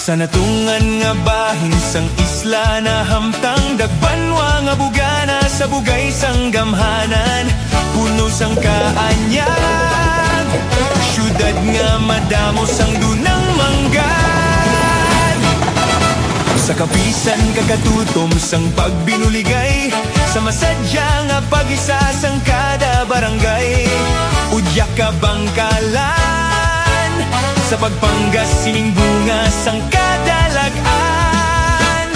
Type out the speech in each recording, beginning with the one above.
Sa natungan nga bahin sang isla na hamtang dagbanwa nga bugana sa bugay sang gamhanan, puno sang kaanyag, syudad nga madamo sang dunang manggan. Sa kapisan kakatutom sang pagbinuligay, sa masadya nga pag-isa sang kada barangay, udya ka bangkalan, sa pagpanggas sining bunga sang kadalagan.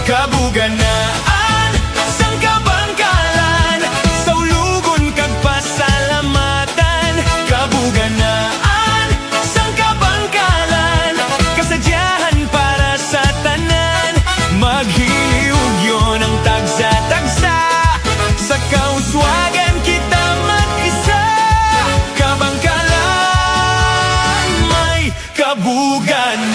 Kabuganaan sang kabangkalan, sa ulugon kag pasalamatan. Kabuganaan sang kabangkalan, kasadyahan para sa tanan. Maghiliw yun ang tagsa-tagsa, sa kauswagan kita mag-isa. Kabangkalan may kabuganaan.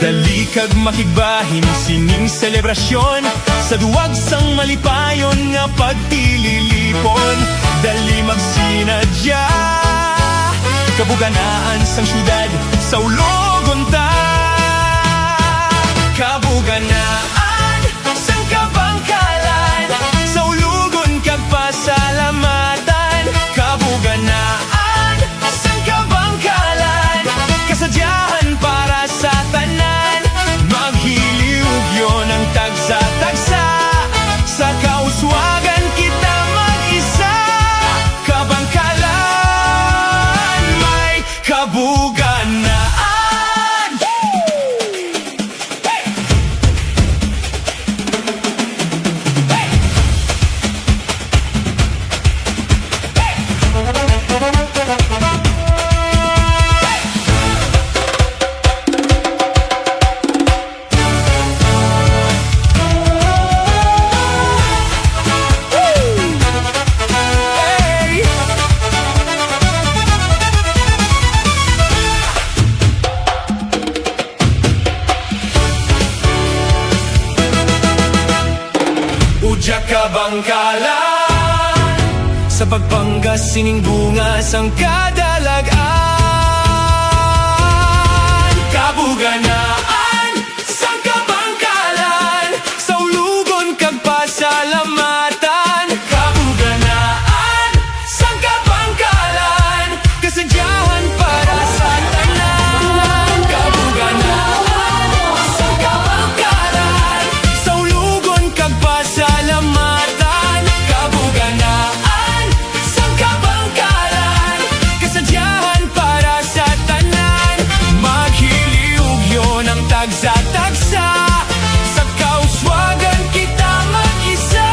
Dali kag makigbahin sining selebrasyon, sa duwag sang malipayon nga pagtililipon. Dali magsinadya, kabuganaan sang syudad sa ulogon ta. Kabuganaan sang kabangkalan, sa ulugon kag pasalamatan. Kabuganaan sang kabangkalan, kasadyahan para sa tanan. Maghiliw yun ang tagsa-tagsa, sa kauswagan kita mag-isa. Kabangkalan may kabuganaan. Udya kabangkalan, sa pagpanggas sining bunga sang kadalagan. Kabuganaan sang kabangkalan, sa ulugon kag pasalamatan. Kabuganaan sang kabangkalan, kasadyahan para sa tanan. Kabuganaan sang kabangkalan, sa ulugon kag pasalamatan. Kabuganaan sang kabangkalan, kasadyahan para sa tanan. Maghiliw yun ang tagsa-tagsa, sa kauswagan kita mag-isa.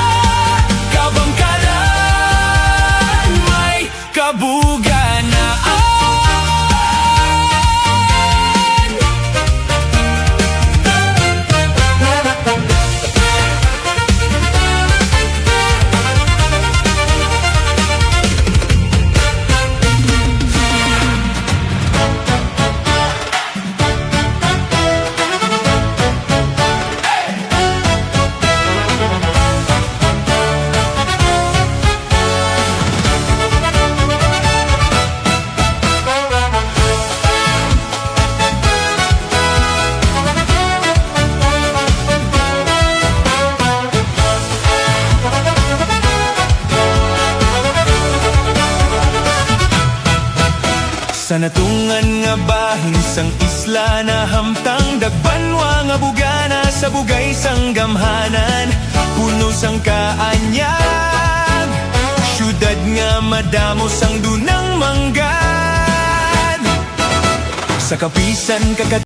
Kabangkalan may kabuganaan. Sa natungan nga bahin sang isla na hamtang dagbanwa nga bugana sa bugay sang gamhanan, puno sang kaanyag, syudad nga madamo sang dunang manggan. Sa kapisan